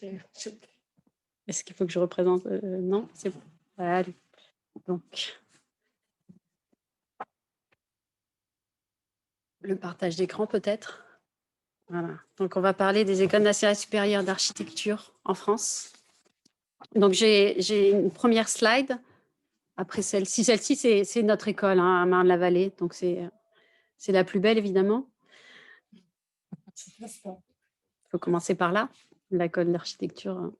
Est-ce qu'il faut que je représente? Non, c'est bon. Voilà. Donc, le partage d'écran peut-être. Voilà. Donc, on va parler des écoles nationales supérieures d'architecture en France. Donc, j'ai une première slide. Après celle-ci, c'est notre école hein, à Marne-la-Vallée. Donc, c'est la plus belle, évidemment. Il faut commencer par là, l'école d'architecture.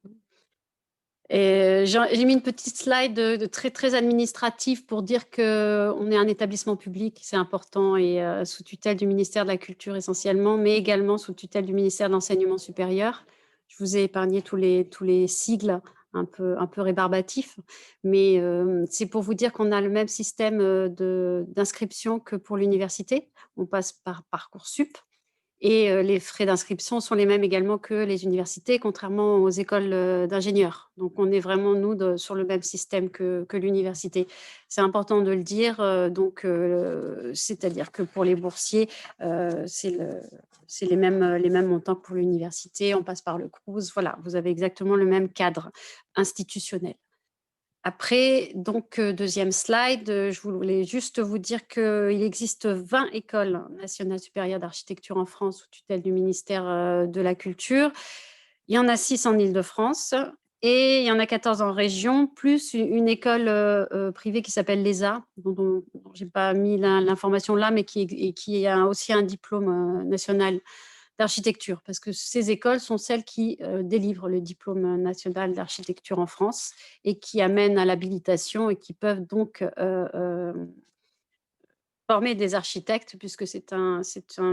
Et j'ai mis une petite slide très, très administrative pour dire qu'on est un établissement public, c'est important, et sous tutelle du ministère de la Culture essentiellement, mais également sous tutelle du ministère de l'Enseignement supérieur. Je vous ai épargné tous les sigles un peu rébarbatifs, mais c'est pour vous dire qu'on a le même système d'inscription que pour l'université. On passe par Parcoursup. Et les frais d'inscription sont les mêmes également que les universités, contrairement aux écoles d'ingénieurs. Donc, on est vraiment, nous, sur le même système que l'université. C'est important de le dire. C'est-à-dire que pour les boursiers, c'est les mêmes montants que pour l'université. On passe par le Crous. Voilà, vous avez exactement le même cadre institutionnel. Après, donc, deuxième slide, je voulais juste vous dire qu'il existe 20 écoles nationales supérieures d'architecture en France sous tutelle du ministère de la Culture. Il y en a 6 en Île-de-France et il y en a 14 en région, plus une école privée qui s'appelle l'ESA, dont je n'ai pas mis l'information là, mais qui a aussi un diplôme national d'architecture, parce que ces écoles sont celles qui délivrent le diplôme national d'architecture en France et qui amènent à l'habilitation et qui peuvent donc former des architectes, puisque c'est un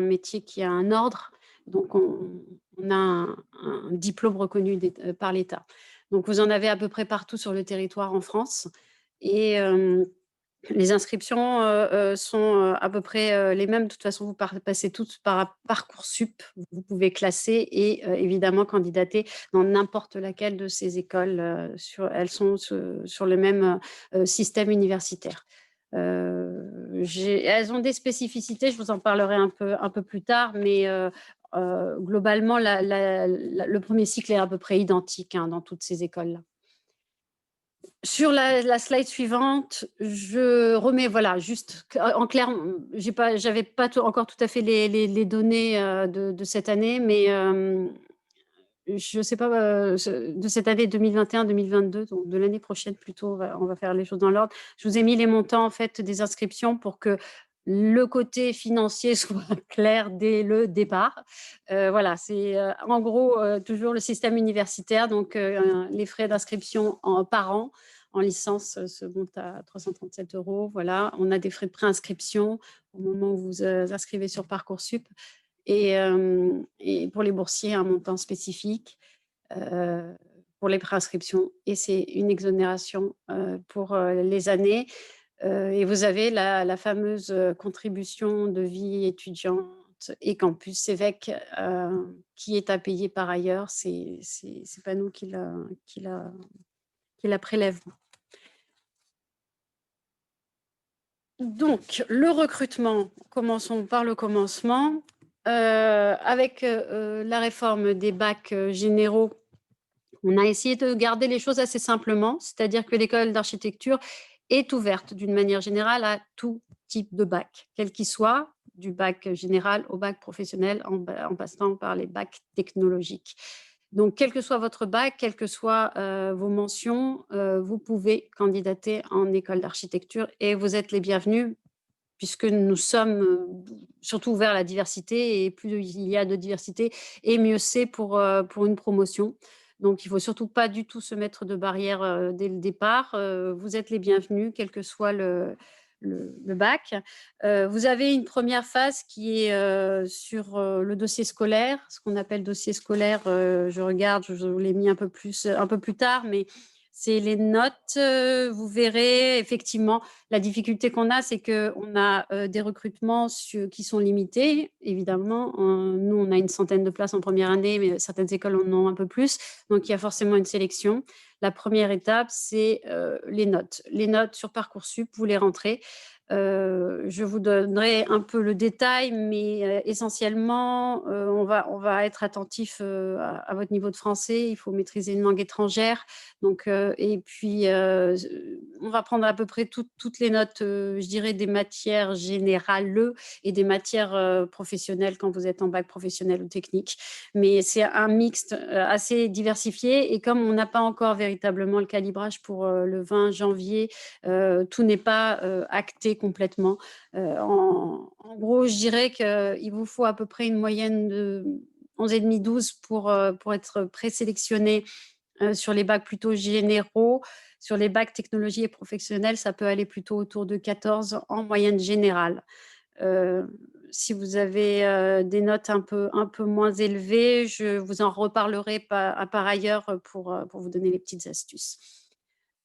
métier qui a un ordre. Donc, on a un diplôme reconnu par l'État. Donc, vous en avez à peu près partout sur le territoire en France. Et les inscriptions sont à peu près les mêmes. De toute façon, vous passez toutes par Parcoursup. Vous pouvez classer et évidemment candidater dans n'importe laquelle de ces écoles. Elles sont sur le même système universitaire. Elles ont des spécificités, je vous en parlerai un peu plus tard, mais globalement, le premier cycle est à peu près identique hein, dans toutes ces écoles-là. Sur la slide suivante, je remets, voilà, juste en clair, j'avais pas encore tout à fait les données de cette année, mais je ne sais pas, de cette année 2021-2022, donc de l'année prochaine plutôt, on va faire les choses dans l'ordre. Je vous ai mis les montants en fait des inscriptions pour que le côté financier soit clair dès le départ. Voilà, c'est en gros toujours le système universitaire, donc les frais d'inscription par an en licence se montent à 337 €. Voilà, on a des frais de préinscription au moment où vous inscrivez sur Parcoursup. Et pour les boursiers, un montant spécifique pour les préinscriptions. Et c'est une exonération pour les années. Et vous avez la fameuse contribution de vie étudiante et campus évêque qui est à payer par ailleurs. C'est pas nous qui la prélèvons. Donc, le recrutement, commençons par le commencement. Avec la réforme des bacs généraux, on a essayé de garder les choses assez simplement, c'est-à-dire que l'école d'architecture est ouverte d'une manière générale à tout type de bac, quel qu'il soit, du bac général au bac professionnel, en passant par les bacs technologiques. Donc, quel que soit votre bac, quelles que soient vos mentions, vous pouvez candidater en école d'architecture et vous êtes les bienvenus, puisque nous sommes surtout ouverts à la diversité, et plus il y a de diversité, et mieux c'est pour une promotion. Donc, il ne faut surtout pas du tout se mettre de barrière dès le départ. Vous êtes les bienvenus, quel que soit le bac. Vous avez une première phase qui est sur le dossier scolaire, ce qu'on appelle dossier scolaire. Je regarde, je vous l'ai mis un peu plus tard, mais c'est les notes. Vous verrez effectivement la difficulté qu'on a, c'est qu'on a des recrutements qui sont limités, évidemment. Nous, on a une centaine de places en première année, mais certaines écoles en ont un peu plus. Donc, il y a forcément une sélection. La première étape, c'est les notes. Les notes sur Parcoursup, vous les rentrez. Je vous donnerai un peu le détail, mais essentiellement, on va être attentif, à votre niveau de français. Il faut maîtriser une langue étrangère. Donc et puis, on va prendre à peu près toutes les notes, je dirais des matières générales et des matières, professionnelles quand vous êtes en bac professionnel ou technique. Mais c'est un mixte, assez diversifié et comme on n'a pas encore véritablement le calibrage pour, le 20 janvier, tout n'est pas, acté complètement. En gros, je dirais qu'il vous faut à peu près une moyenne de 11,5-12 pour être présélectionné, sur les bacs plutôt généraux. Sur les bacs technologie et professionnels, ça peut aller plutôt autour de 14 en moyenne générale. Heu, Si vous avez, des notes un peu moins élevées, je vous en reparlerai par ailleurs, pour vous donner les petites astuces.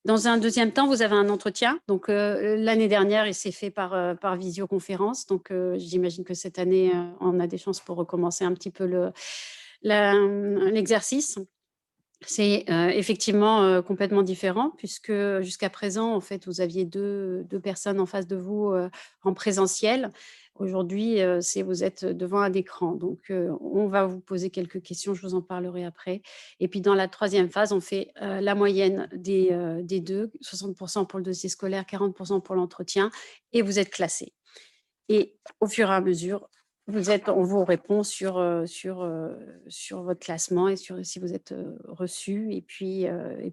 Dans un deuxième temps, vous avez un entretien. Donc, l'année dernière, il s'est fait par visioconférence. Donc, j'imagine que cette année, on a des chances pour recommencer un petit peu l'exercice. C'est, effectivement, complètement différent puisque jusqu'à présent, en fait, vous aviez deux personnes en face de vous, en présentiel. Aujourd'hui, c'est vous êtes devant un écran. Donc, on va vous poser quelques questions, je vous en parlerai après. Et puis dans la troisième phase, on fait, la moyenne des 2, 60 pour le dossier scolaire, 40 pour l'entretien et vous êtes classé. Et au fur et à mesure, on vous répond sur votre classement et sur si vous êtes, reçu et puis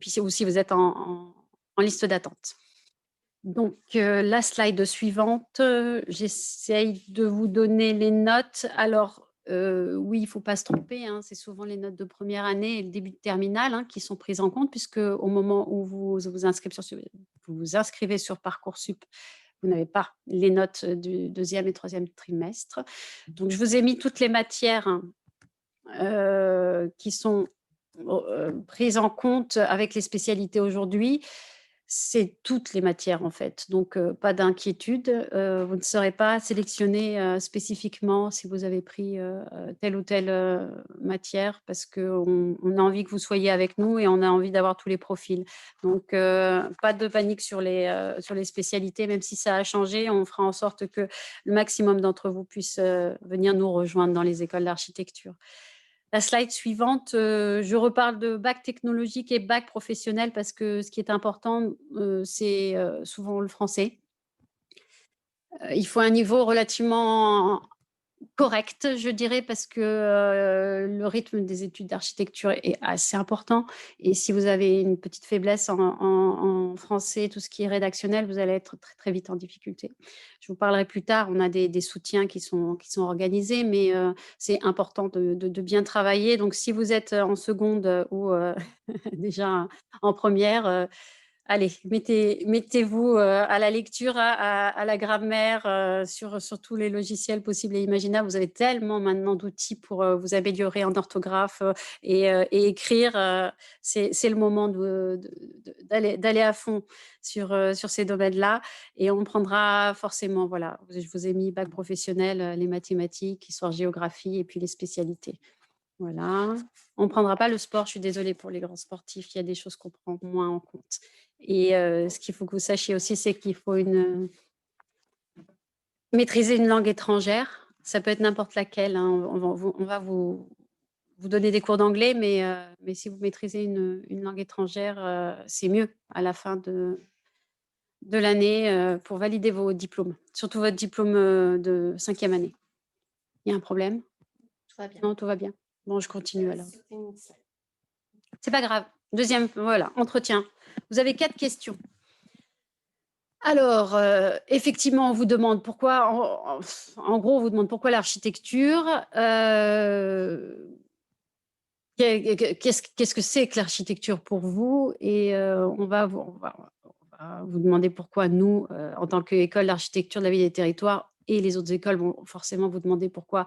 si vous êtes en liste d'attente. Donc, la slide suivante, j'essaye de vous donner les notes. Alors, oui, il ne faut pas se tromper, hein, c'est souvent les notes de première année et le début de terminale, hein, qui sont prises en compte puisque au moment où vous vous inscrivez sur Parcoursup, vous n'avez pas les notes du deuxième et troisième trimestre. Donc je vous ai mis toutes les matières, qui sont, prises en compte avec les spécialités aujourd'hui. C'est toutes les matières en fait, donc pas d'inquiétude, vous ne serez pas sélectionné, spécifiquement si vous avez pris, telle ou telle, matière parce qu'on a envie que vous soyez avec nous et on a envie d'avoir tous les profils. Donc pas de panique sur les spécialités, même si ça a changé, on fera en sorte que le maximum d'entre vous puissent, venir nous rejoindre dans les écoles d'architecture. La slide suivante, je reparle de bac technologique et bac professionnel parce que ce qui est important, c'est, souvent le français. Il faut un niveau relativement correct, je dirais, parce que, le rythme des études d'architecture est assez important et si vous avez une petite faiblesse en français, tout ce qui est rédactionnel, vous allez être très, très vite en difficulté. Je vous parlerai plus tard, on a des soutiens qui sont organisés, mais, c'est important de bien travailler. Donc si vous êtes en seconde, ou, déjà en première. Allez, mettez-vous, à la lecture, à la grammaire, sur tous les logiciels possibles et imaginables. Vous avez tellement maintenant d'outils pour, vous améliorer en orthographe, et écrire, c'est le moment d'aller à fond sur ces domaines-là et on prendra forcément voilà, je vous ai mis bac professionnel, les mathématiques, histoire-géographie et puis les spécialités. Voilà. On ne prendra pas le sport, je suis désolée pour les grands sportifs, il y a des choses qu'on prend moins en compte. Et ce qu'il faut que vous sachiez aussi, c'est qu'il faut maîtriser une langue étrangère. Ça peut être n'importe laquelle, hein. On va vous donner des cours d'anglais, mais si vous maîtrisez une langue étrangère, c'est mieux à la fin de l'année, pour valider vos diplômes, surtout votre diplôme, de 5e année. Il y a un problème? Tout va bien. Non, tout va bien? Bon, je continue alors. C'est pas grave. Deuxième, voilà, entretien. Vous avez 4 questions. Alors, effectivement, on vous demande pourquoi, en gros, on vous demande pourquoi l'architecture, qu'est-ce que c'est que l'architecture pour vous? Et on va vous demander pourquoi nous, en tant qu'école d'architecture de la ville et des territoires, et les autres écoles vont forcément vous demander pourquoi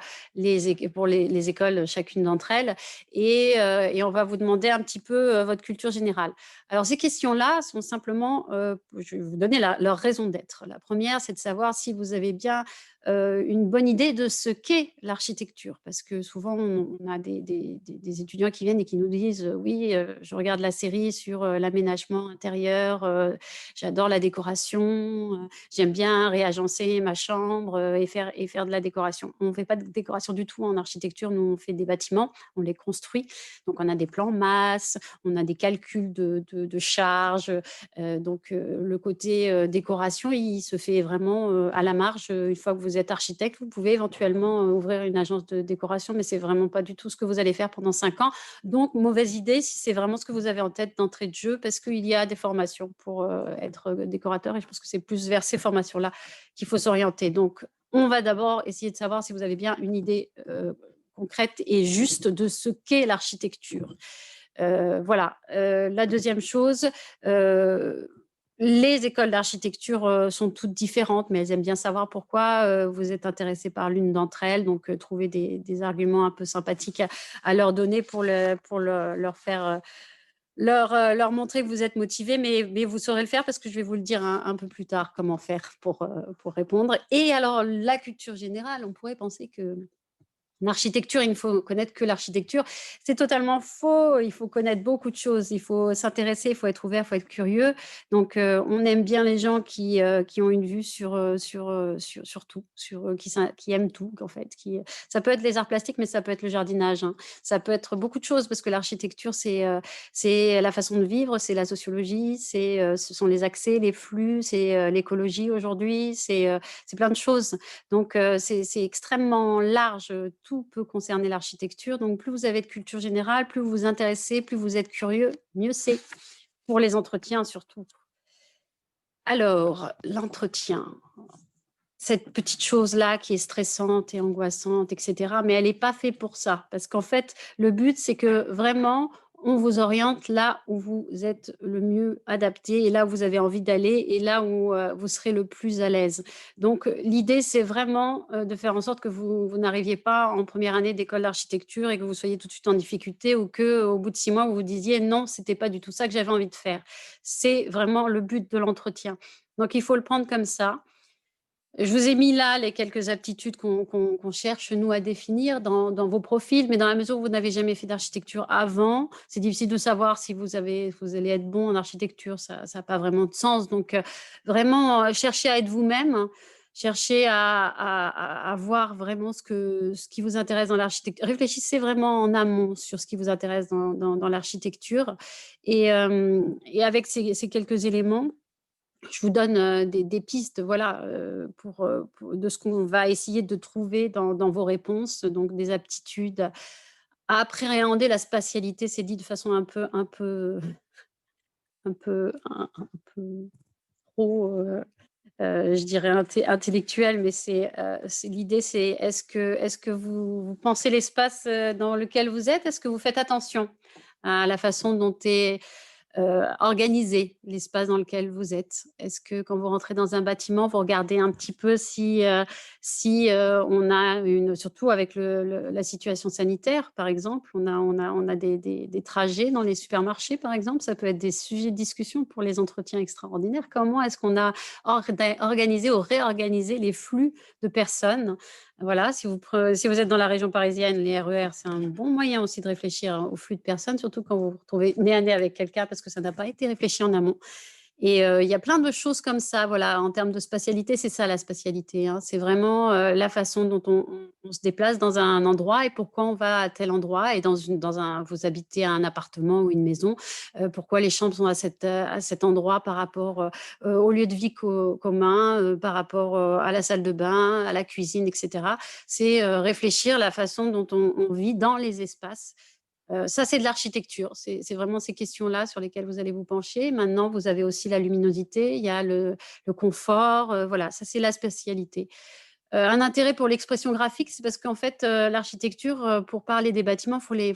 pour les écoles, chacune d'entre elles et on va vous demander un petit peu, votre culture générale. Alors ces questions-là sont simplement, je vais vous donner leur raison d'être. La première, c'est de savoir si vous avez bien, une bonne idée de ce qu'est l'architecture. Parce que souvent on a des étudiants qui viennent et qui nous disent: «Oui, je regarde la série sur, l'aménagement intérieur, j'adore la décoration, j'aime bien réagencer ma chambre, et faire de la décoration». On ne fait pas de décoration du tout en architecture, nous on fait des bâtiments, on les construit. Donc on a des plans masse, on a des calculs de charges, le côté, décoration, il se fait vraiment, à la marge. Une fois que vous êtes architecte, vous pouvez éventuellement, ouvrir une agence de décoration, mais c'est vraiment pas du tout ce que vous allez faire pendant 5 ans. Donc mauvaise idée si c'est vraiment ce que vous avez en tête d'entrée de jeu, parce qu'il y a des formations pour, être, décorateur et je pense que c'est plus vers ces formations-là qu'il faut s'orienter. Donc on va d'abord essayer de savoir si vous avez bien une idée, concrète et juste de ce qu'est l'architecture. Voilà, la deuxième chose, heu, les écoles d'architecture, sont toutes différentes, mais elles aiment bien savoir pourquoi, vous êtes intéressé par l'une d'entre elles, donc trouver des arguments un peu sympathiques à leur donner pour leur faire, leur montrer que vous êtes motivé, mais vous saurez le faire parce que je vais vous le dire un peu plus tard comment faire pour répondre. Et alors la culture générale, on pourrait penser que l'architecture, il ne faut connaître que l'architecture. C'est totalement faux, il faut connaître beaucoup de choses. Il faut s'intéresser, il faut être ouvert, il faut être curieux. Donc on aime bien les gens qui ont une vue sur tout, qui aiment tout en fait, ça peut être les arts plastiques, mais ça peut être le jardinage, hein. Ça peut être beaucoup de choses parce que l'architecture, c'est la façon de vivre, c'est la sociologie, ce sont les accès, les flux, c'est, l'écologie aujourd'hui, c'est plein de choses. Donc c'est extrêmement large, tout peut concerner l'architecture. Donc plus vous avez de culture générale, plus vous vous intéressez, plus vous êtes curieux, mieux c'est. Pour les entretiens surtout. Alors, l'entretien, cette petite chose-là qui est stressante et angoissante et cetera, mais elle est pas fait pour ça. Parce qu'en fait, le but, c'est que vraiment, on vous oriente là où vous êtes le mieux adapté et là où vous avez envie d'aller et là où, vous serez le plus à l'aise. Donc, l'idée, c'est vraiment, de faire en sorte que vous n'arriviez pas en première année d'école d'architecture et que vous soyez tout de suite en difficulté ou qu'au bout de 6 mois, vous vous disiez: «Non, c'était pas du tout ça que j'avais envie de faire». C'est vraiment le but de l'entretien. Donc il faut le prendre comme ça. Je vous ai mis là les quelques aptitudes qu'on cherche, nous, à définir dans vos profils, mais dans la mesure où vous n'avez jamais fait d'architecture avant, c'est difficile de savoir si vous allez être bon en architecture, ça a pas vraiment de sens. Donc vraiment, cherchez à être vous-même, hein. Cherchez à voir vraiment ce qui vous intéresse dans l'architecture. Réfléchissez vraiment en amont sur ce qui vous intéresse dans l'architecture et avec ces quelques éléments, je vous donne, des pistes, voilà, pour de ce qu'on va essayer de trouver dans vos réponses, donc des aptitudes à appréhender la spatialité. C'est dit de façon un peu trop, je dirais intellectuelle, mais c'est l'idée, c'est est-ce que vous pensez l'espace, dans lequel vous êtes? Est-ce que vous faites attention à la façon dont est organiser l'espace dans lequel vous êtes? Est-ce que quand vous rentrez dans un bâtiment, vous regardez un petit peu si on a surtout avec la situation sanitaire, par exemple, on a des trajets dans les supermarchés, par exemple, ça peut être des sujets de discussion pour les entretiens extraordinaires. Comment est-ce qu'on a organisé ou réorganisé les flux de personnes? Voilà, si vous êtes dans la région parisienne, les RER, c'est un bon moyen aussi de réfléchir au flux de personnes, surtout quand vous vous retrouvez nez à nez avec quelqu'un parce que ça n'a pas été réfléchi en amont. Et il y a plein de choses comme ça, voilà, en termes de spatialité, c'est ça la spatialité, hein. C'est vraiment, la façon dont on se déplace dans un endroit et pourquoi on va à tel endroit et vous habitez à un appartement ou une maison, pourquoi les chambres sont à cet endroit par rapport, au lieu de vie commun, par rapport, à la salle de bain, à la cuisine et cetera. C'est, réfléchir la façon dont on vit dans les espaces. Ça, c'est de l'architecture. C'est vraiment ces questions-là sur lesquelles vous allez vous pencher. Maintenant, vous avez aussi la luminosité, il y a le confort, voilà, ça, c'est la spatialité. Un intérêt pour l'expression graphique, c'est parce qu'en fait, l'architecture, pour parler des bâtiments, faut les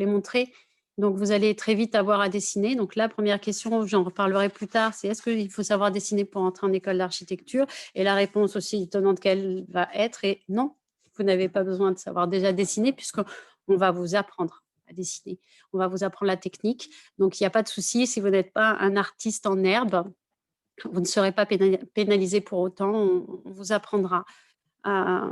montrer. Donc, vous allez très vite avoir à dessiner. Donc, la première question, j'en reparlerai plus tard, c'est est-ce qu'il faut savoir dessiner pour entrer en école d'architecture? Et la réponse aussi étonnante qu'elle va être est non, vous n'avez pas besoin de savoir déjà dessiner puisqu'on va vous apprendre à dessiner. On va vous apprendre la technique. Donc, il n'y a pas de souci si vous n'êtes pas un artiste en herbe, vous ne serez pas pénalisé pour autant. On vous apprendra à,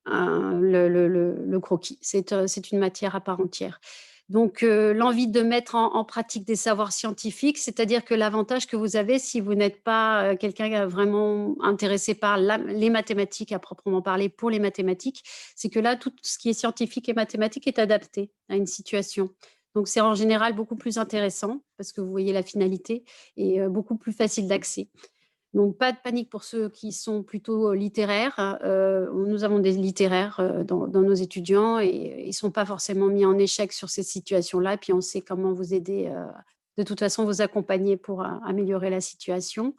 le croquis. C'est une matière à part entière. Donc, l'envie de mettre en pratique des savoirs scientifiques, c'est-à-dire que l'avantage que vous avez si vous n'êtes pas quelqu'un vraiment intéressé par les mathématiques à proprement parler pour les mathématiques, c'est que là, tout ce qui est scientifique et mathématique est adapté à une situation. Donc, c'est en général beaucoup plus intéressant parce que vous voyez la finalité et beaucoup plus facile d'accès. Donc pas de panique pour ceux qui sont plutôt littéraires. Nous avons des littéraires, dans nos étudiants et ils ne sont pas forcément mis en échec sur ces situations-là. Puis on sait comment vous aider, de toute façon vous accompagner pour, améliorer la situation.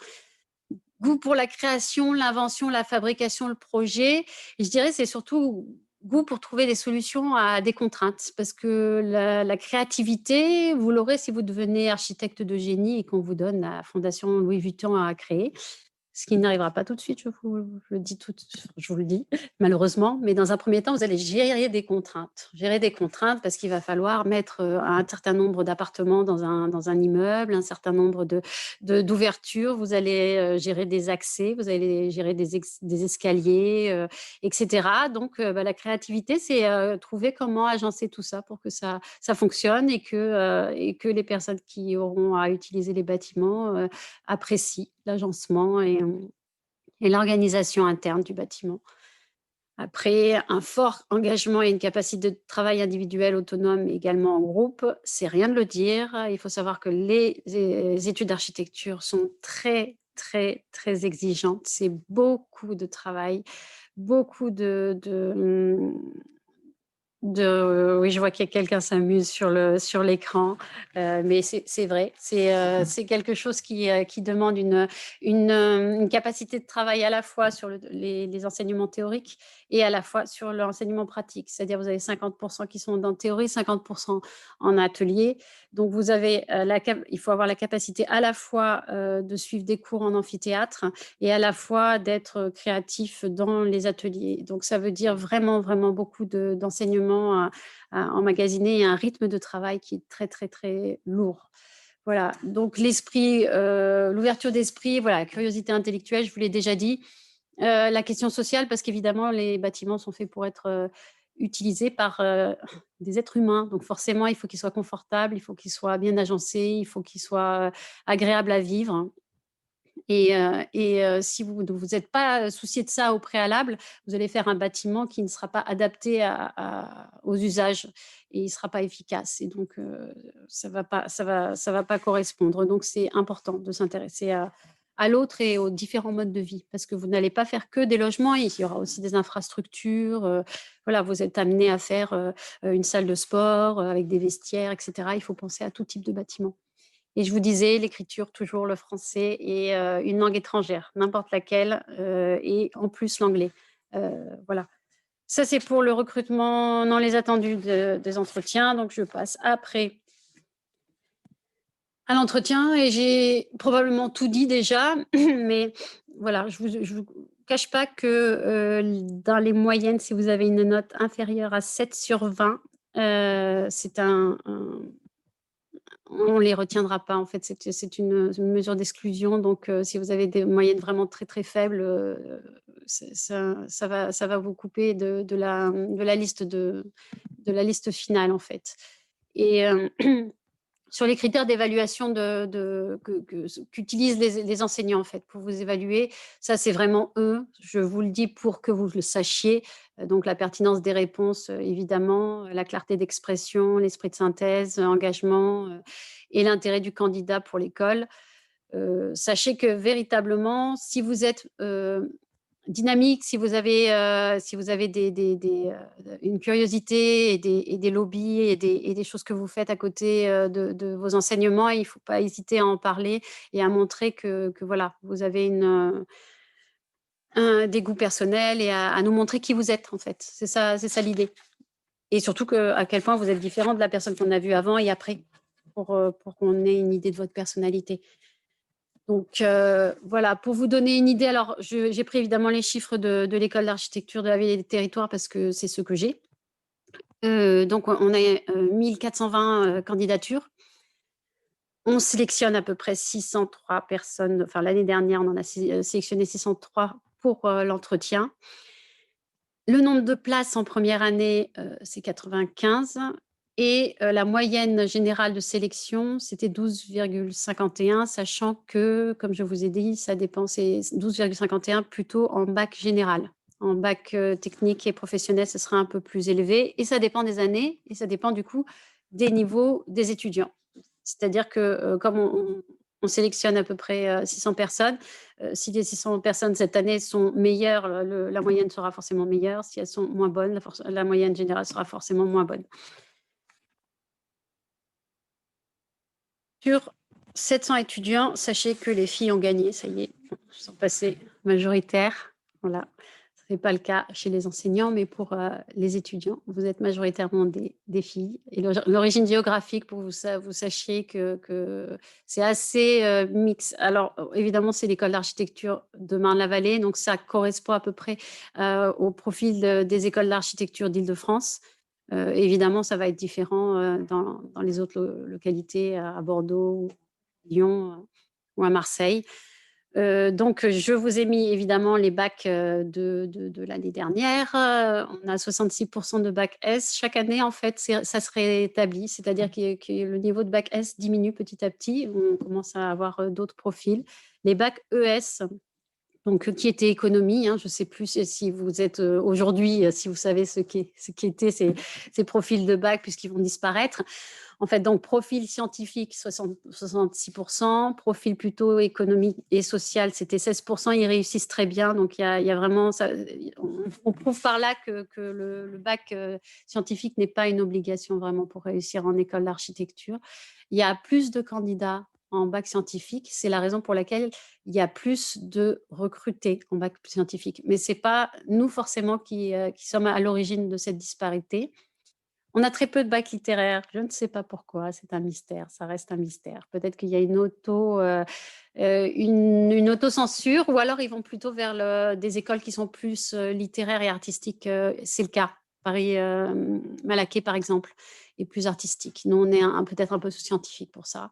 Goût pour la création, l'invention, la fabrication, le projet. Je dirais c'est surtout goût pour trouver des solutions à des contraintes parce que la créativité, vous l'aurez si vous devenez architecte de génie et qu'on vous donne la fondation Louis Vuitton à créer. Ce qui n'arrivera pas tout de suite, je vous le dis, malheureusement. Mais dans un premier temps, vous allez gérer des contraintes. Gérer des contraintes parce qu'il va falloir mettre un certain nombre d'appartements dans un immeuble, un certain nombre d'ouvertures. Vous allez gérer des accès, vous allez gérer des escaliers, etc. Donc, la créativité, c'est trouver comment agencer tout ça pour que ça fonctionne et que les personnes qui auront à utiliser les bâtiments apprécient l'agencement et l'organisation interne du bâtiment. Après, un fort engagement et une capacité de travail individuel, autonome, également en groupe, c'est rien de le dire. Il faut savoir que les études d'architecture sont très, très, très exigeantes. C'est beaucoup de travail, beaucoup oui, je vois qu'il y a quelqu'un s'amuse sur l'écran, mais c'est vrai. C'est quelque chose qui demande une capacité de travail à la fois sur les enseignements théoriques et à la fois sur l'enseignement pratique. C'est-à-dire vous avez 50 qui sont dans théorie, 50 en atelier. Donc vous avez, il faut avoir la capacité à la fois, de suivre des cours en amphithéâtre et à la fois d'être créatif dans les ateliers. Donc ça veut dire vraiment, vraiment beaucoup d'enseignements à emmagasiner et un rythme de travail qui est très, très, très lourd. Voilà, donc l'esprit, l'ouverture d'esprit, voilà, la curiosité intellectuelle, je vous l'ai déjà dit. La question sociale, parce qu'évidemment, les bâtiments sont faits pour être utilisés par des êtres humains. Donc forcément, il faut qu'ils soient confortables, il faut qu'ils soient bien agencés, il faut qu'ils soient agréables à vivre. Si vous ne vous êtes pas soucié de ça au préalable, vous allez faire un bâtiment qui ne sera pas adapté aux usages et il ne sera pas efficace et donc ça va pas correspondre. Donc c'est important de s'intéresser à l'autre et aux différents modes de vie parce que vous n'allez pas faire que des logements, il y aura aussi des infrastructures, voilà, vous êtes amené à faire, une salle de sport, avec des vestiaires et cetera. Il faut penser à tout type de bâtiment. Et je vous disais, l'écriture, toujours le français et une langue étrangère, n'importe laquelle, et en plus l'anglais. Voilà. Ça, c'est pour le recrutement dans les attendus des entretiens. Donc, je passe après à l'entretien et j'ai probablement tout dit déjà, mais voilà, je vous cache pas que dans les moyennes, si vous avez une note inférieure à 7 sur 20, c'est on les retiendra pas en fait, c'est une mesure d'exclusion donc si vous avez des moyennes vraiment très, très faibles, ça va vous couper de la liste de la liste finale en fait et sur les critères d'évaluation qu'utilisent les enseignants en fait pour vous évaluer, ça c'est vraiment eux, je vous le dis pour que vous le sachiez, donc la pertinence des réponses, évidemment, la clarté d'expression, l'esprit de synthèse, engagement, et l'intérêt du candidat pour l'école. Sachez que véritablement, si vous êtes, dynamique, si vous avez une curiosité et des lobbies et des choses que vous faites à côté, de vos enseignements, il ne faut pas hésiter à en parler et à montrer que voilà, vous avez des goûts personnels et à nous montrer qui vous êtes, en fait. C'est ça l'idée. et surtout à quel point vous êtes différent de la personne qu'on a vue avant et après, pour qu'on ait une idée de votre personnalité. Donc voilà, pour vous donner une idée, alors j'ai pris évidemment les chiffres de l'école d'architecture de la ville et des territoires parce que c'est ceux que j'ai. Donc on a 1420 candidatures. On sélectionne à peu près 603 personnes. Enfin, l'année dernière, on en a sélectionné 603 pour l'entretien. Le nombre de places en première année, c'est 95 et la moyenne générale de sélection, c'était 12,51, sachant que, comme je vous ai dit, ça dépend, c'est 12,51 plutôt en bac général. En bac technique et professionnel, ce sera un peu plus élevé et ça dépend des années et ça dépend du coup des niveaux des étudiants. C'est-à-dire que comme on sélectionne à peu près 600 personnes, si les 600 personnes cette année sont meilleures, la moyenne sera forcément meilleure. Si elles sont moins bonnes, la moyenne générale sera forcément moins bonne. Sur 700 étudiants, sachez que les filles ont gagné, ça y est, elles sont passées majoritaires. Voilà. Ce n'est pas le cas chez les enseignants, mais pour les étudiants, vous êtes majoritairement des filles. Et l'origine géographique, pour vous sachiez que c'est assez mix. Alors, évidemment, c'est l'école d'architecture de Marne-la-Vallée, donc ça correspond à peu près au profil des écoles d'architecture d'Île-de-France. Évidemment, ça va être différent dans les autres localités, à Bordeaux, Lyon ou à Marseille. Donc, je vous ai mis évidemment les bacs de l'année dernière. On a 66% de bac S. Chaque année, en fait, ça se rétablit, c'est-à-dire que le niveau de bac S diminue petit à petit. On commence à avoir d'autres profils. Les bacs ES, donc, qui était économie, hein, je ne sais plus si vous êtes aujourd'hui, si vous savez ce qu'étaient ces profils de bac, puisqu'ils vont disparaître. En fait, donc, profil scientifique, 66%, profil plutôt économique et social, c'était 16%. Ils réussissent très bien. Donc, il y a vraiment ça. On prouve par là que le bac scientifique n'est pas une obligation vraiment pour réussir en école d'architecture. Il y a plus de candidats en bac scientifique. C'est la raison pour laquelle il y a plus de recrutés en bac scientifique. Mais ce n'est pas nous forcément qui sommes à l'origine de cette disparité. On a très peu de bacs littéraires. Je ne sais pas pourquoi, c'est un mystère, ça reste un mystère. Peut-être qu'il y a une autocensure ou alors ils vont plutôt vers des écoles qui sont plus littéraires et artistiques. C'est le cas. Paris Malaquais, par exemple, est plus artistique. Nous, on est peut-être un peu scientifique pour ça.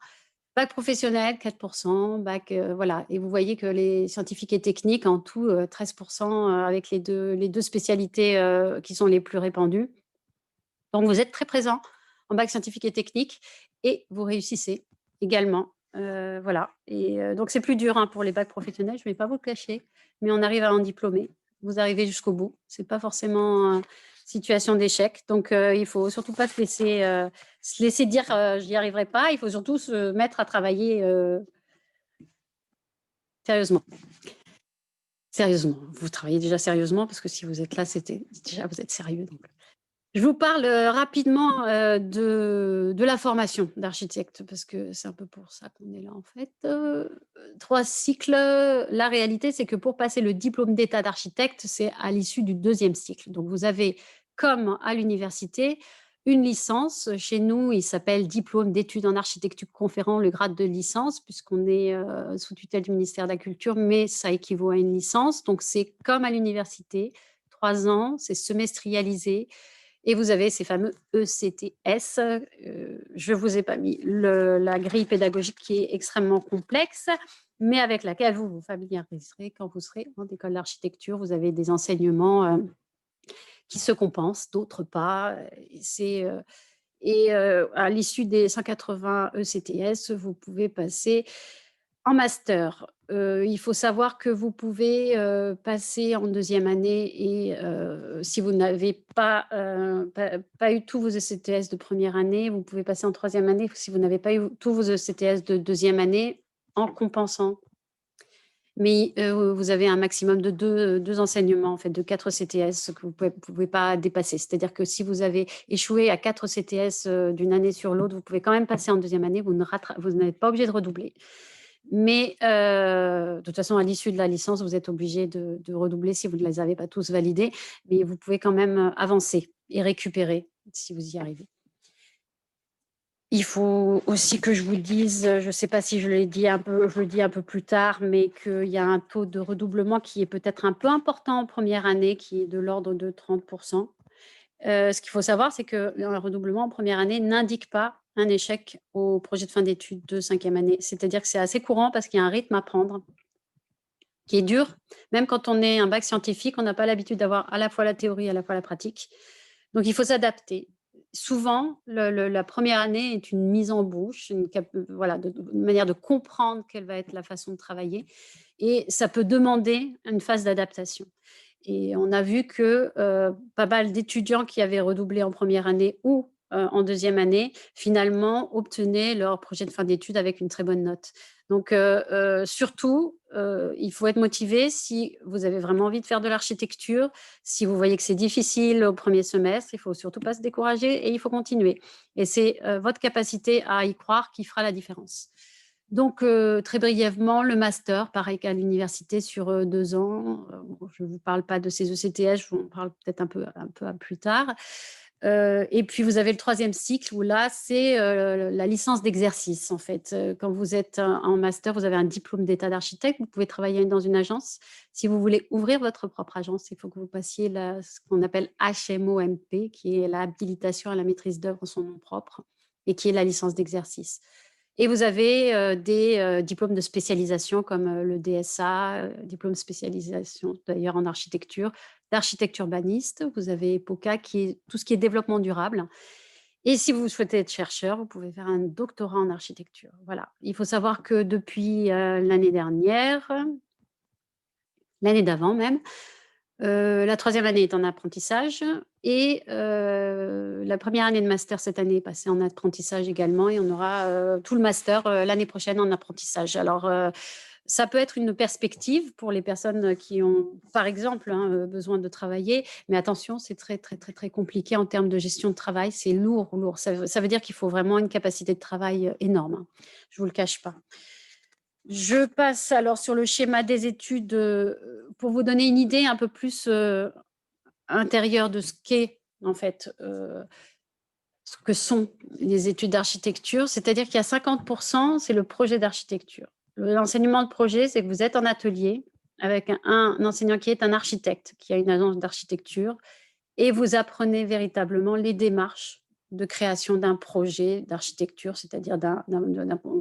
Bac professionnel, 4%, bac, voilà. Et vous voyez que les scientifiques et techniques, en tout, 13% avec les deux spécialités qui sont les plus répandues. Donc, vous êtes très présent en bac scientifique et technique et vous réussissez également. Voilà. Et donc, c'est plus dur pour les bacs professionnels, je ne vais pas vous le cacher, mais on arrive à en diplômer. Vous arrivez jusqu'au bout. Ce n'est pas forcément situation d'échec. Donc, il ne faut surtout pas se laisser dire je n'y arriverai pas. Il faut surtout se mettre à travailler sérieusement. Sérieusement. Vous travaillez déjà sérieusement parce que si vous êtes là, déjà vous êtes sérieux. Donc. Je vous parle rapidement de la formation d'architecte parce que c'est un peu pour ça qu'on est là en fait. 3 cycles. La réalité, c'est que pour passer le diplôme d'état d'architecte, c'est à l'issue du 2e cycle. Donc, vous avez, comme à l'université, une licence. Chez nous, il s'appelle diplôme d'études en architecture conférant le grade de licence puisqu'on est sous tutelle du ministère de la Culture, mais ça équivaut à une licence. Donc, c'est comme à l'université, 3 ans, c'est semestrialisé. Et vous avez ces fameux ECTS. Je ne vous ai pas mis la grille pédagogique qui est extrêmement complexe, mais avec laquelle vous vous familiariserez quand vous serez en école d'architecture. Vous avez des enseignements qui se compensent, d'autres pas. Et à l'issue des 180 ECTS, vous pouvez passer en master. Il faut savoir que vous pouvez passer en 2e année et si vous n'avez pas eu tous vos ECTS de première année, vous pouvez passer en 3e année si vous n'avez pas eu tous vos ECTS de 2e année en compensant. Mais vous avez un maximum de deux enseignements, en fait, de 4 CTS que vous ne pouvez pas dépasser. C'est-à-dire que si vous avez échoué à 4 CTS d'une année sur l'autre, vous pouvez quand même passer en 2e année, vous n'êtes pas obligé de redoubler. Mais de toute façon, à l'issue de la licence, vous êtes obligé de redoubler si vous ne les avez pas tous validés. Mais vous pouvez quand même avancer et récupérer si vous y arrivez. Il faut aussi que je vous dise, je ne sais pas si je l'ai dit un peu, je le dis un peu plus tard, mais qu'il y a un taux de redoublement qui est peut-être un peu important en première année, qui est de l'ordre de 30. Ce qu'il faut savoir, c'est qu'un redoublement en première année n'indique pas un échec au projet de fin d'études de 5e année. C'est-à-dire que c'est assez courant parce qu'il y a un rythme à prendre qui est dur. Même quand on est un bac scientifique, on n'a pas l'habitude d'avoir à la fois la théorie, à la fois la pratique. Donc il faut s'adapter. Souvent, la première année est une mise en bouche, voilà, une manière de comprendre quelle va être la façon de travailler et ça peut demander une phase d'adaptation. Et on a vu que, pas mal d'étudiants qui avaient redoublé en première année ou, en deuxième année, finalement obtenaient leur projet de fin d'études avec une très bonne note. Donc, surtout, il faut être motivé si vous avez vraiment envie de faire de l'architecture. Si vous voyez que c'est difficile au premier semestre, il faut surtout pas se décourager et il faut continuer. Et c'est, votre capacité à y croire qui fera la différence. Donc, très brièvement, le master, pareil qu'à l'université sur, 2 ans, bon, je ne vous parle pas de ces ECTS, je vous en parle peut-être un peu à plus tard. Et puis vous avez le troisième cycle où là, c'est, la licence d'exercice en fait. Quand vous êtes, en master, vous avez un diplôme d'état d'architecte, vous pouvez travailler dans une agence. Si vous voulez ouvrir votre propre agence, il faut que vous passiez ce qu'on appelle HMOMP, qui est l'habilitation à la maîtrise d'œuvre en son nom propre et qui est la licence d'exercice. Et vous avez, des, diplômes de spécialisation comme, le DSA, diplôme spécialisation d'ailleurs en architecture, d'architecte urbaniste. Vous avez EPOCA qui est tout ce qui est développement durable et si vous souhaitez être chercheur, vous pouvez faire un doctorat en architecture. Voilà. Il faut savoir que depuis, l'année dernière, l'année d'avant même, la troisième année est en apprentissage et la première année de master cette année est passée en apprentissage également et on aura, tout le master, l'année prochaine en apprentissage. Alors, ça peut être une perspective pour les personnes qui ont, par exemple, hein, besoin de travailler, mais attention, c'est très, très, très, très compliqué en termes de gestion de travail. C'est lourd, lourd. Ça veut dire qu'il faut vraiment une capacité de travail, énorme, hein. Je vous le cache pas. Je passe alors sur le schéma des études, pour vous donner une idée un peu plus, intérieure de ce qu'est en fait, ce que sont les études d'architecture. C'est-à-dire qu'il y a 50, c'est le projet d'architecture. L'enseignement de projet, c'est que vous êtes en atelier avec un enseignant qui est un architecte, qui a une agence d'architecture et vous apprenez véritablement les démarches de création d'un projet d'architecture, c'est-à-dire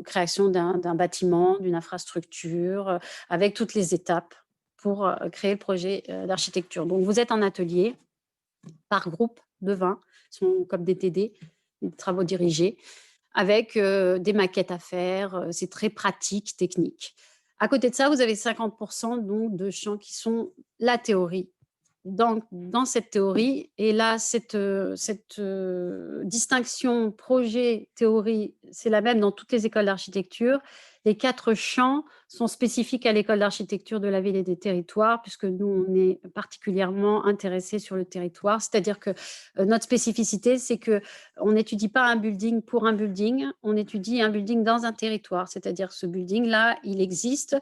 création d'un bâtiment, d'une infrastructure, avec toutes les étapes pour, créer le projet, d'architecture. Donc vous êtes en atelier par groupe de 20, sont comme des TD, des travaux dirigés, avec, des maquettes à faire, c'est très pratique, technique. À côté de ça, vous avez 50 donc de champs qui sont la théorie. Dans cette théorie et là, cette distinction projet-théorie, c'est la même dans toutes les écoles d'architecture. Les 4 champs sont spécifiques à l'école d'architecture de la ville et des territoires, puisque nous, on est particulièrement intéressés sur le territoire. C'est-à-dire que, notre spécificité, c'est qu'on n'étudie pas un building pour un building, on étudie un building dans un territoire. C'est-à-dire ce building-là, il existe,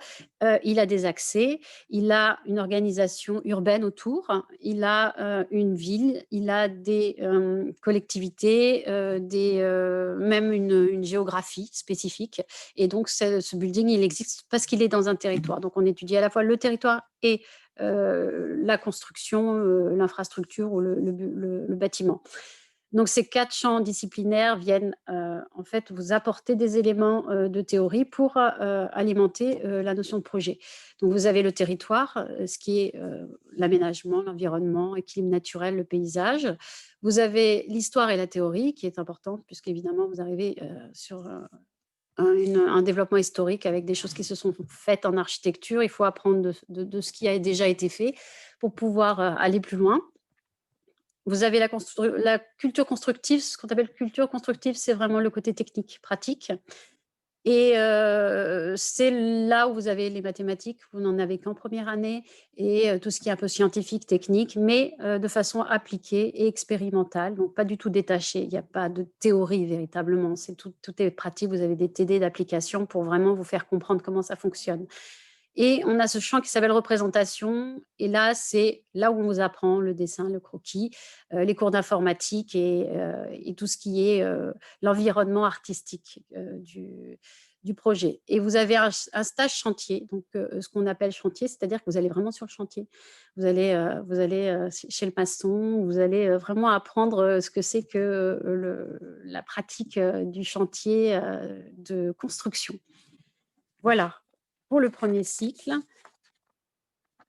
il a des accès, il a une organisation urbaine autour, il a, une ville, il a des, collectivités, même une géographie spécifique et donc ce building, il existe parce qu'il est dans un territoire. Donc on étudie à la fois le territoire et la construction, l'infrastructure ou le bâtiment. Donc ces 4 champs disciplinaires viennent, en fait, vous apporter des éléments, de théorie pour, alimenter, la notion de projet. Donc vous avez le territoire, ce qui est, l'aménagement, l'environnement, équilibre naturel, le paysage. Vous avez l'histoire et la théorie qui est importante puisqu'évidemment vous arrivez, sur, un développement historique avec des choses qui se sont faites en architecture. Il faut apprendre de ce qui a déjà été fait pour pouvoir, aller plus loin. Vous avez la culture constructive. Ce qu'on appelle culture constructive, c'est vraiment le côté technique, pratique et c'est là où vous avez les mathématiques, vous n'en avez qu'en première année et tout ce qui est un peu scientifique, technique, mais de façon appliquée et expérimentale, donc pas du tout détaché. Il n'y a pas de théorie véritablement, tout est pratique. Vous avez des TD d'application pour vraiment vous faire comprendre comment ça fonctionne Et on a ce champ qui s'appelle représentation et là, c'est là où on vous apprend le dessin, le croquis, les cours d'informatique et tout ce qui est, l'environnement artistique, du projet. Et vous avez un stage chantier, donc ce qu'on appelle chantier, c'est-à-dire que vous allez vraiment sur le chantier. Vous allez chez le maçon, vous allez, vraiment apprendre, ce que c'est que, la pratique, du chantier, de construction. Voilà, pour le premier cycle.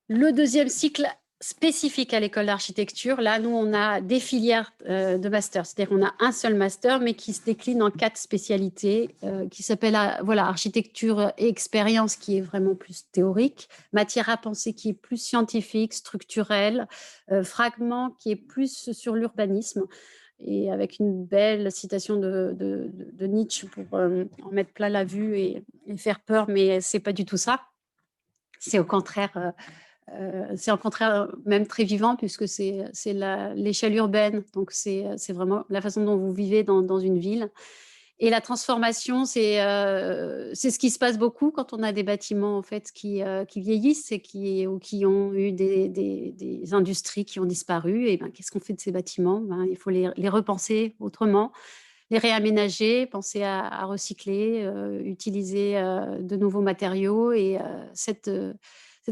Le deuxième cycle spécifique à l'école d'architecture, là, nous, on a des filières de master. C'est-à-dire qu'on a un seul master, mais qui se décline en 4 spécialités, qui s'appellent voilà, architecture et expérience, qui est vraiment plus théorique, matière à penser, qui est plus scientifique, structurelle, fragment, qui est plus sur l'urbanisme, et avec une belle citation de Nietzsche pour en mettre plein la vue et faire peur, mais c'est pas du tout ça. C'est au contraire, c'est au contraire même très vivant puisque c'est l'échelle urbaine. Donc c'est vraiment la façon dont vous vivez dans une ville. Et la transformation, c'est ce qui se passe beaucoup quand on a des bâtiments en fait qui vieillissent et ou qui ont eu des industries qui ont disparu. Et ben, qu'est-ce qu'on fait de ces bâtiments? Ben, il faut les repenser autrement, les réaménager, penser à recycler, utiliser, de nouveaux matériaux et cette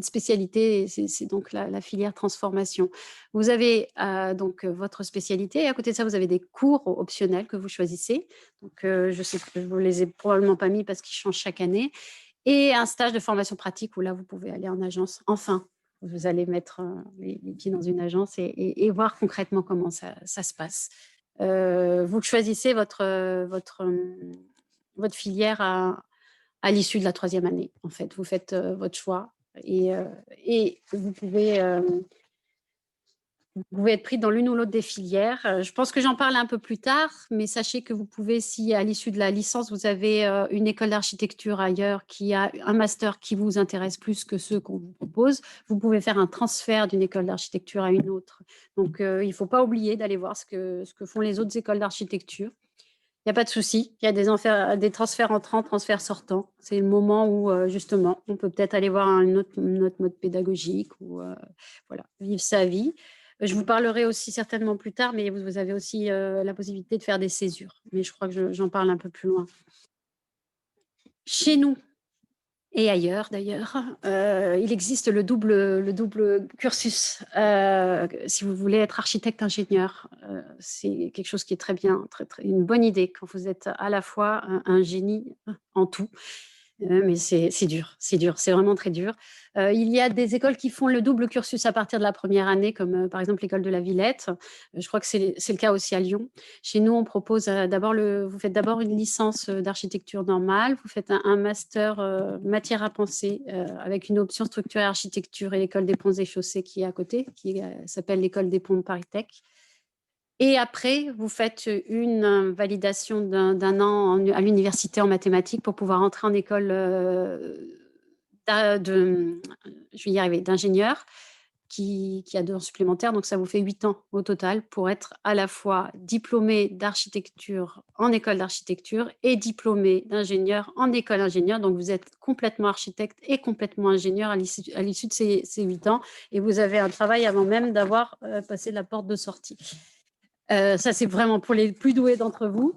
spécialité, c'est donc la filière transformation. Vous avez, donc, votre spécialité et à côté de ça, vous avez des cours optionnels que vous choisissez. Donc, je sais que je ne vous les ai probablement pas mis parce qu'ils changent chaque année et un stage de formation pratique où là, vous pouvez aller en agence. Enfin, vous allez mettre, les pieds dans une agence et voir concrètement comment ça se passe. Vous choisissez votre filière à l'issue de la troisième année, en fait. Vous faites, votre choix et vous pouvez être pris dans l'une ou l'autre des filières. Je pense que j'en parle un peu plus tard, mais sachez que vous pouvez, si à l'issue de la licence, vous avez, une école d'architecture ailleurs qui a un master qui vous intéresse plus que ceux qu'on vous propose, vous pouvez faire un transfert d'une école d'architecture à une autre. Donc, il ne faut pas oublier d'aller voir ce que font les autres écoles d'architecture. Il y a pas de souci, il y a des transferts entrants, transferts sortants. C'est le moment où, justement, on peut peut-être aller voir un autre mode pédagogique ou, voilà, vivre sa vie. Je vous parlerai aussi certainement plus tard, mais vous avez aussi, la possibilité de faire des césures, mais je crois que j'en parle un peu plus loin. Chez nous et ailleurs d'ailleurs, il existe le double cursus, si vous voulez être architecte ingénieur, c'est quelque chose qui est très bien, une bonne idée quand vous êtes à la fois un génie en tout. Mais c'est dur, c'est vraiment très dur. Il y a des écoles qui font le double cursus à partir de la première année comme, par exemple l'école de la Villette. Je crois que c'est le cas aussi à Lyon. Chez nous, on propose, vous faites d'abord une licence, d'architecture normale, vous faites un master, matière à penser, avec une option structure et architecture et l'école des ponts et chaussées qui est à côté, qui, s'appelle l'école des ponts de Paris Tech. Et après, vous faites une validation d'un an à l'université en mathématiques pour pouvoir entrer en école je vais y arriver, d'ingénieur qui a 2 ans supplémentaires. Donc, ça vous fait 8 ans au total pour être à la fois diplômé d'architecture en école d'architecture et diplômé d'ingénieur en école d'ingénieur. Donc, vous êtes complètement architecte et complètement ingénieur à l'issue de ces 8 ans. Et vous avez un travail avant même d'avoir passé la porte de sortie. Ça, c'est vraiment pour les plus doués d'entre vous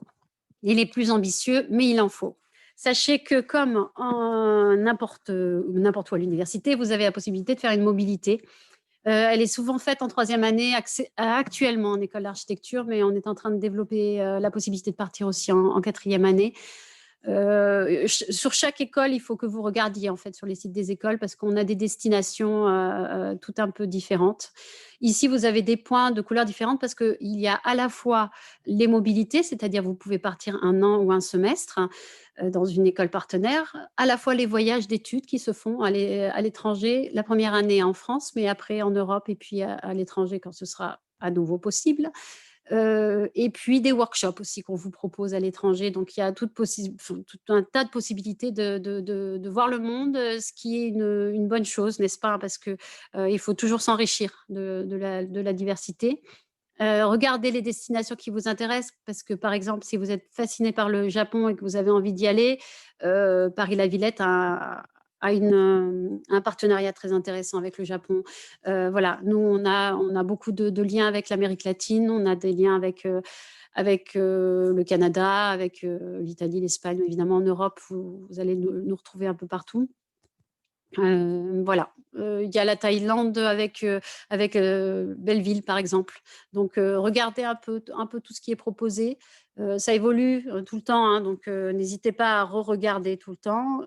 et les plus ambitieux, mais il en faut. Sachez que comme n'importe où à l'université, vous avez la possibilité de faire une mobilité. Elle est souvent faite en troisième année, actuellement en école d'architecture, mais on est en train de développer la possibilité de partir aussi en quatrième année. Sur chaque école, il faut que vous regardiez en fait sur les sites des écoles parce qu'on a des destinations tout un peu différentes. Ici, vous avez des points de couleurs différentes parce qu'il y a à la fois les mobilités, c'est-à-dire vous pouvez partir un an ou un semestre dans une école partenaire, à la fois les voyages d'études qui se font à l'étranger, la première année en France, mais après en Europe et puis à l'étranger quand ce sera à nouveau possible. Et puis des workshops aussi qu'on vous propose à l'étranger. Donc il y a tout un tas de possibilités de voir le monde, ce qui est une bonne chose, n'est-ce pas? Parce que, il faut toujours s'enrichir de la diversité. Regardez les destinations qui vous intéressent parce que, par exemple, si vous êtes fasciné par le Japon et que vous avez envie d'y aller, Paris-la Villette un partenariat très intéressant avec le Japon. Voilà, nous, on a beaucoup de liens avec l'Amérique latine, on a des liens avec le Canada, avec l'Italie, l'Espagne, évidemment en Europe, vous allez nous retrouver un peu partout. Voilà, il y a la Thaïlande avec Belleville, par exemple. Donc regardez un peu tout ce qui est proposé. Ça évolue, tout le temps, hein, donc n'hésitez pas à re-regarder tout le temps.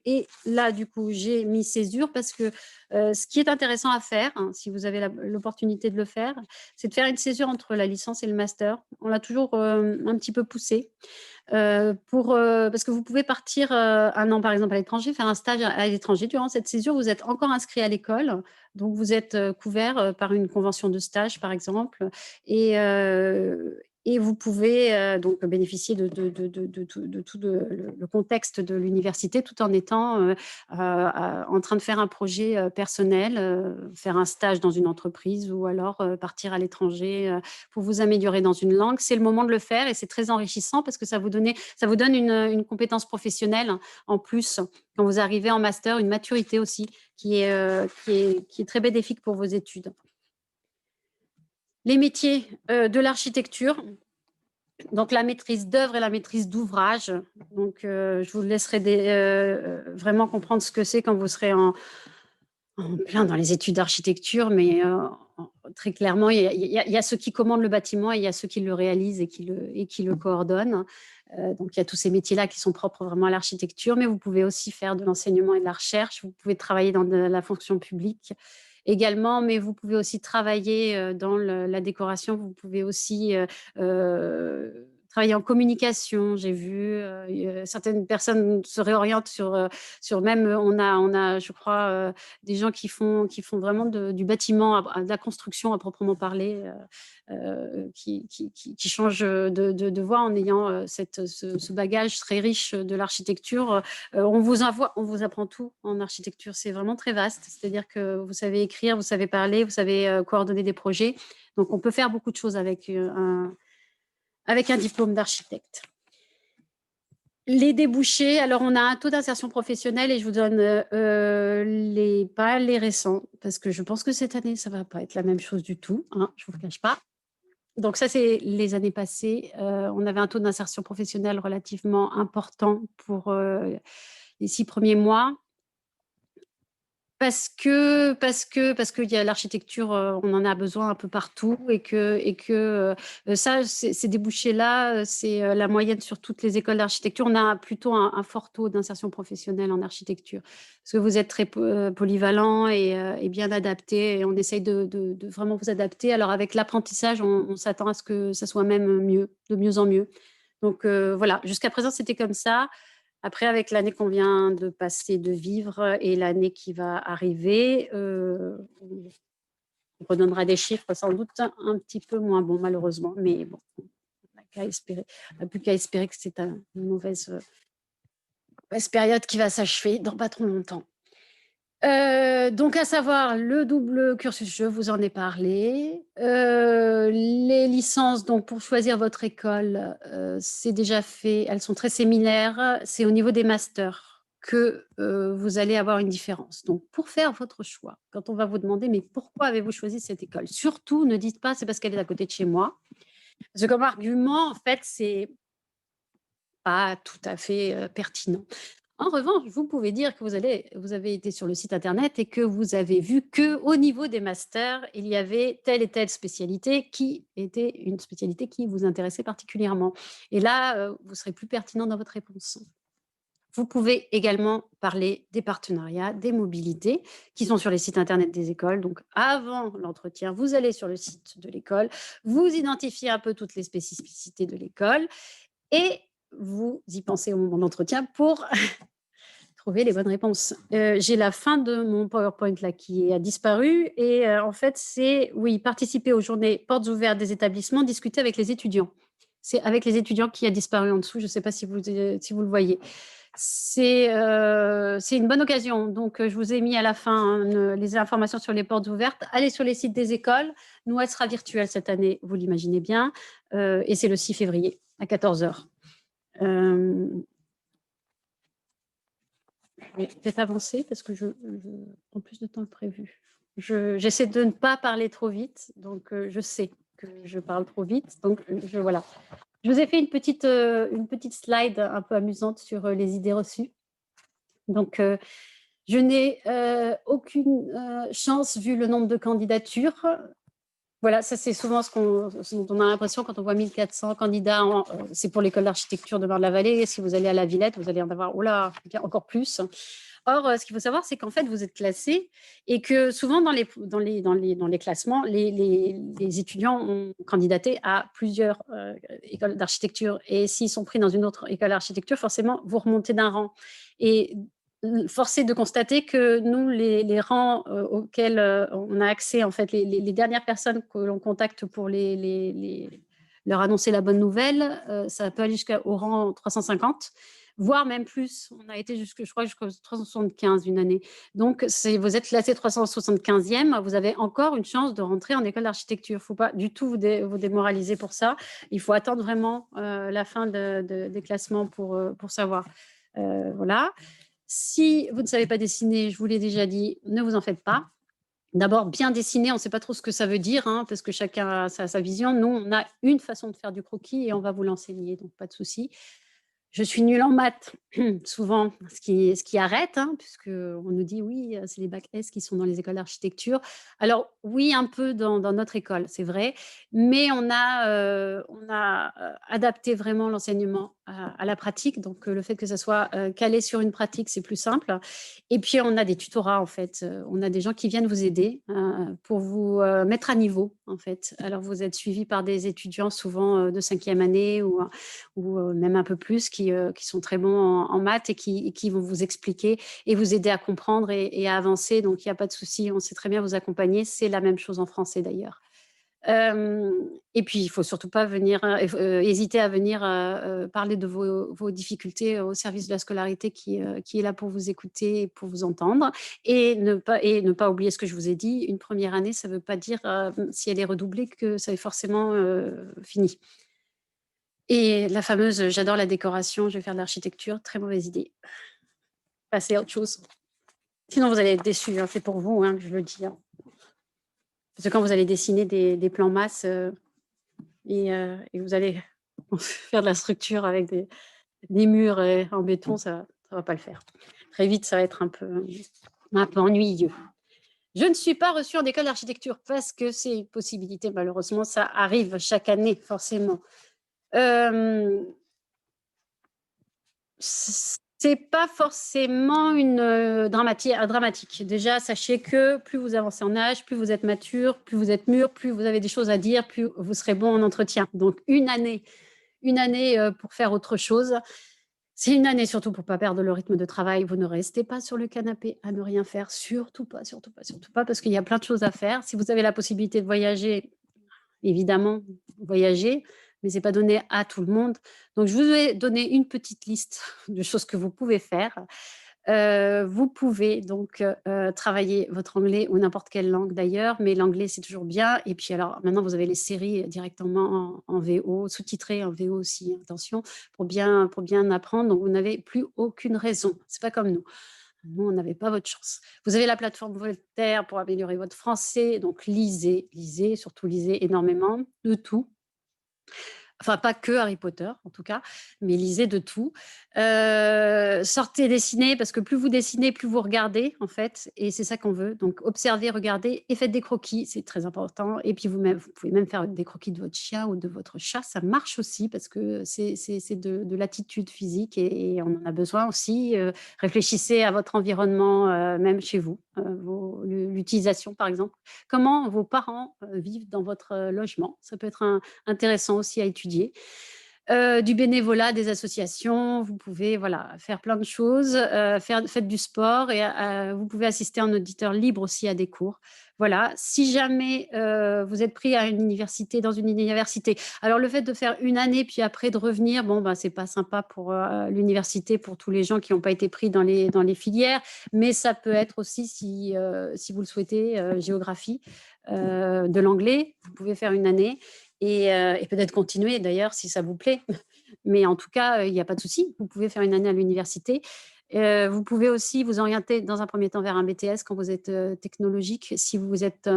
Et là, du coup, j'ai mis césure parce que, ce qui est intéressant à faire, hein, si vous avez l'opportunité de le faire, c'est de faire une césure entre la licence et le master. On l'a toujours, un petit peu poussé. Parce que vous pouvez partir 1 an, par exemple, à l'étranger, faire un stage à l'étranger. Durant cette césure, vous êtes encore inscrit à l'école, donc vous êtes couvert par une convention de stage, par exemple, et, euh, et vous pouvez donc bénéficier de tout le contexte de l'université tout en étant en train de faire un projet personnel, faire un stage dans une entreprise ou alors partir à l'étranger pour vous améliorer dans une langue. C'est le moment de le faire et c'est très enrichissant parce que ça vous donne une compétence professionnelle en plus quand vous arrivez en master, une maturité aussi qui est très bénéfique pour vos études. Les métiers de l'architecture, donc la maîtrise d'œuvre et la maîtrise d'ouvrage. Donc je vous laisserai vraiment comprendre ce que c'est quand vous serez en plein dans les études d'architecture, mais très clairement, il y a ceux qui commandent le bâtiment et il y a ceux qui le réalisent et qui le coordonnent. Donc, il y a tous ces métiers-là qui sont propres vraiment à l'architecture, mais vous pouvez aussi faire de l'enseignement et de la recherche. Vous pouvez travailler dans la fonction publique également, mais vous pouvez aussi travailler dans la décoration. Vous pouvez aussi travailler en communication. J'ai vu certaines personnes se réorientent sur même, on a, je crois, des gens qui font vraiment du bâtiment, de la construction à proprement parler, qui changent de voie en ayant ce bagage très riche de l'architecture. On vous apprend tout en architecture, c'est vraiment très vaste, c'est-à-dire que vous savez écrire, vous savez parler, vous savez coordonner des projets. Donc, on peut faire beaucoup de choses avec un diplôme d'architecte. Les débouchés, alors on a un taux d'insertion professionnelle et je vous donne pas les récents, parce que je pense que cette année, ça ne va pas être la même chose du tout, hein, je ne vous le cache pas. Donc ça, c'est les années passées. On avait un taux d'insertion professionnelle relativement important pour les 6 premiers mois. Parce qu'il y a l'architecture, on en a besoin un peu partout et que ça, ces débouchés-là, c'est la moyenne sur toutes les écoles d'architecture. On a plutôt un fort taux d'insertion professionnelle en architecture parce que vous êtes très polyvalent et bien adapté et on essaye de vraiment vous adapter. Alors avec l'apprentissage, on s'attend à ce que ça soit même mieux, de mieux en mieux. Donc voilà, jusqu'à présent, c'était comme ça. Après, avec l'année qu'on vient de passer, de vivre et l'année qui va arriver, on redonnera des chiffres sans doute un petit peu moins bons, malheureusement. Mais bon, on n'a plus qu'à espérer que c'est une mauvaise période qui va s'achever dans pas trop longtemps. Donc, à savoir le double cursus, je vous en ai parlé. Les licences, donc pour choisir votre école, c'est déjà fait. Elles sont très similaires. C'est au niveau des masters que vous allez avoir une différence. Donc, pour faire votre choix, quand on va vous demander, mais pourquoi avez-vous choisi cette école? Surtout, ne dites pas, c'est parce qu'elle est à côté de chez moi. Parce que comme argument, en fait, c'est pas tout à fait pertinent. En revanche, vous pouvez dire que vous avez été sur le site internet et que vous avez vu qu'au niveau des masters, il y avait telle et telle spécialité qui était une spécialité qui vous intéressait particulièrement. Et là, vous serez plus pertinent dans votre réponse. Vous pouvez également parler des partenariats, des mobilités qui sont sur les sites internet des écoles. Donc, avant l'entretien, vous allez sur le site de l'école, vous identifiez un peu toutes les spécificités de l'école et vous y pensez au moment de l'entretien pour trouver les bonnes réponses. J'ai la fin de mon PowerPoint là qui a disparu et en fait, c'est oui, participer aux journées portes ouvertes des établissements, discuter avec les étudiants. C'est avec les étudiants qui a disparu en dessous. Je ne sais pas si vous le voyez. C'est une bonne occasion. Donc, je vous ai mis à la fin les informations sur les portes ouvertes. Allez sur les sites des écoles. Nous, elle sera virtuelle cette année, vous l'imaginez bien. Et c'est le 6 février à 14h. Je vais peut-être avancer parce que je prends plus de temps que prévu. J'essaie de ne pas parler trop vite, donc je sais que je parle trop vite, donc voilà. Je vous ai fait une petite slide un peu amusante sur les idées reçues. Donc, je n'ai aucune chance vu le nombre de candidatures. Voilà, ça c'est souvent ce dont on a l'impression quand on voit 1400 candidats. C'est pour l'école d'architecture de Marne-la-Vallée. Si vous allez à la Villette, vous allez en avoir bien encore plus. Or, ce qu'il faut savoir, c'est qu'en fait, vous êtes classé et que souvent dans les classements, les étudiants ont candidaté à plusieurs écoles d'architecture. Et s'ils sont pris dans une autre école d'architecture, forcément, vous remontez d'un rang. Et force est de constater que nous, les rangs auxquels on a accès, en fait, les dernières personnes que l'on contacte pour leur annoncer la bonne nouvelle, ça peut aller jusqu'au rang 350, voire même plus. On a été je crois, jusqu'au 375 une année. Donc, si vous êtes classé 375e, vous avez encore une chance de rentrer en école d'architecture. Il ne faut pas du tout vous démoraliser pour ça. Il faut attendre vraiment la fin des classements pour savoir. Voilà. Si vous ne savez pas dessiner, je vous l'ai déjà dit, ne vous en faites pas. D'abord, bien dessiner, on ne sait pas trop ce que ça veut dire, hein, parce que chacun a sa vision. Nous, on a une façon de faire du croquis et on va vous l'enseigner, donc pas de souci. Je suis nulle en maths, souvent, ce qui arrête, hein, puisqu'on nous dit oui, c'est les bacs S qui sont dans les écoles d'architecture. Alors, oui, un peu dans notre école, c'est vrai, mais on a adapté vraiment l'enseignement à la pratique. Donc, le fait que ça soit calé sur une pratique, c'est plus simple. Et puis, on a des tutorats, en fait. On a des gens qui viennent vous aider pour vous mettre à niveau, en fait. Alors, vous êtes suivi par des étudiants, souvent de 5e année ou même un peu plus, qui sont très bons en maths et qui vont vous expliquer et vous aider à comprendre et à avancer. Donc, il n'y a pas de souci, on sait très bien vous accompagner. C'est la même chose en français d'ailleurs. Et puis, il ne faut surtout pas hésiter à venir parler de vos difficultés au service de la scolarité qui est là pour vous écouter et pour vous entendre. Et ne pas oublier ce que je vous ai dit, une première année, ça ne veut pas dire, si elle est redoublée, que ça est forcément fini. Et la fameuse j'adore la décoration, je vais faire de l'architecture, très mauvaise idée. Passez à autre chose. Sinon, vous allez être déçus, hein, c'est pour vous que je le dis. Hein. Parce que quand vous allez dessiner des plans masse et vous allez faire de la structure avec des murs en béton, ça ne va pas le faire. Très vite, ça va être un peu ennuyeux. Je ne suis pas reçue en école d'architecture parce que c'est une possibilité, malheureusement, ça arrive chaque année, forcément. C'est pas forcément une dramatique. Déjà, sachez que plus vous avancez en âge, plus vous êtes mature, plus vous êtes mûr, plus vous avez des choses à dire, plus vous serez bon en entretien. Donc, une année pour faire autre chose. C'est une année surtout pour ne pas perdre le rythme de travail. Vous ne restez pas sur le canapé à ne rien faire. Surtout pas, surtout pas, surtout pas, parce qu'il y a plein de choses à faire. Si vous avez la possibilité de voyager, évidemment, voyager, mais ce n'est pas donné à tout le monde. Donc, je vous ai donné une petite liste de choses que vous pouvez faire. Vous pouvez donc travailler votre anglais ou n'importe quelle langue d'ailleurs, mais l'anglais, c'est toujours bien. Et puis alors, maintenant, vous avez les séries directement en VO, sous-titrées en VO aussi, attention, pour bien apprendre. Donc, vous n'avez plus aucune raison. Ce n'est pas comme nous. Nous, on n'avait pas votre chance. Vous avez la plateforme Voltaire pour améliorer votre français. Donc, lisez, surtout lisez énormément, de tout. Enfin, pas que Harry Potter, en tout cas, mais lisez de tout. Sortez dessiner, parce que plus vous dessinez, plus vous regardez, en fait, et c'est ça qu'on veut. Donc, observez, regardez et faites des croquis, c'est très important. Et puis, vous pouvez même faire des croquis de votre chien ou de votre chat, ça marche aussi, parce que c'est de l'attitude physique et on en a besoin aussi. Réfléchissez à votre environnement, même chez vous, l'utilisation, par exemple. Comment vos parents vivent dans votre logement, ça peut être intéressant aussi à étudier. Du bénévolat, des associations, vous pouvez faire plein de choses, faites du sport et vous pouvez assister en auditeur libre aussi à des cours. Voilà, si jamais vous êtes pris dans une université, alors le fait de faire une année puis après de revenir, c'est pas sympa pour l'université, pour tous les gens qui n'ont pas été pris dans les filières, mais ça peut être aussi, si vous le souhaitez, géographie, de l'anglais, vous pouvez faire une année. Et peut-être continuer d'ailleurs si ça vous plaît. Mais en tout cas, il n'y a pas de souci, vous pouvez faire une année à l'université. Vous pouvez aussi vous orienter dans un premier temps vers un BTS quand vous êtes, technologique. Si vous êtes,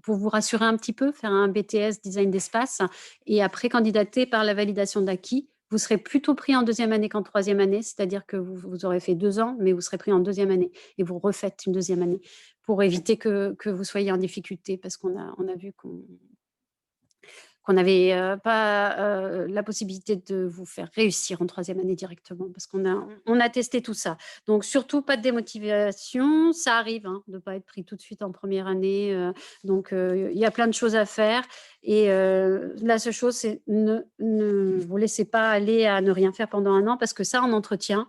pour vous rassurer un petit peu, faire un BTS design d'espace et après candidater par la validation d'acquis. Vous serez plutôt pris en deuxième année qu'en troisième année, c'est-à-dire que vous aurez fait 2 ans, mais vous serez pris en deuxième année et vous refaites une deuxième année pour éviter que vous soyez en difficulté parce qu'on a vu qu'on n'avait, pas, la possibilité de vous faire réussir en troisième année directement parce qu'on a testé tout ça. Donc surtout pas de démotivation, ça arrive, hein, de ne pas être pris tout de suite en première année, donc il y a plein de choses à faire et la seule chose, c'est ne vous laissez pas aller à ne rien faire pendant un an parce que ça, en entretien,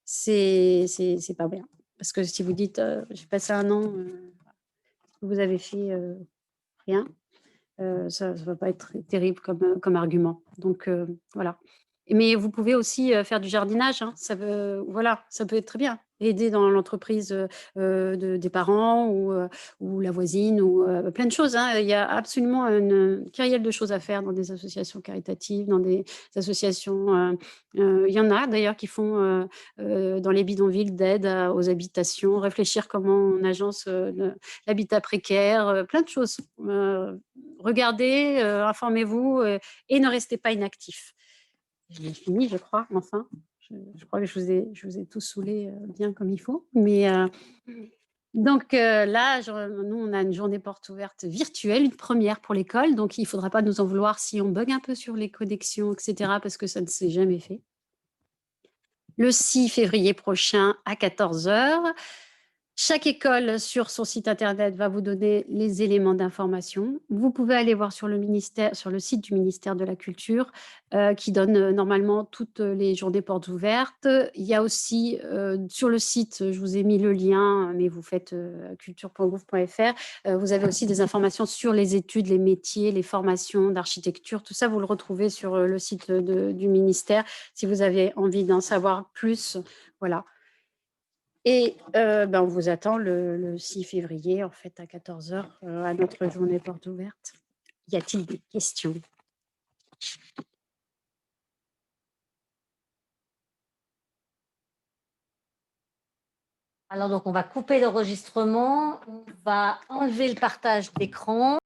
c'est pas bien. Parce que si vous dites, «J'ai passé un an, vous avez fait, rien», ça va pas être terrible comme argument. Donc voilà. Mais vous pouvez aussi, faire du jardinage, hein. Voilà, ça peut être très bien. Aider dans l'entreprise, des parents ou la voisine ou plein de choses, hein. Il y a absolument une kyrielle de choses à faire dans des associations caritatives, dans des associations, il y en a d'ailleurs qui font, dans les bidonvilles d'aide aux habitations, réfléchir comment on agence, l'habitat précaire, plein de choses. Regardez, informez-vous, et ne restez pas inactifs. J'ai fini, je crois, enfin. Je crois que je vous ai tous saoulés, bien comme il faut. Mais, donc, là, nous, on a une journée porte ouverte virtuelle, une première pour l'école, donc il ne faudra pas nous en vouloir si on bug un peu sur les connexions et cetera, parce que ça ne s'est jamais fait. Le 6 février prochain à 14h. Chaque école sur son site internet va vous donner les éléments d'information. Vous pouvez aller voir sur le site du ministère de la culture, qui donne, normalement toutes les journées portes ouvertes. Il y a aussi, sur le site, je vous ai mis le lien, mais vous faites, culture.gouv.fr, vous avez aussi des informations sur les études, les métiers, les formations d'architecture. Tout ça, vous le retrouvez sur, le site, du ministère si vous avez envie d'en savoir plus, voilà. Et on vous attend le 6 février, en fait, à 14h, à notre journée porte ouverte. Y a-t-il des questions? Alors, donc, on va couper l'enregistrement, on va enlever le partage d'écran.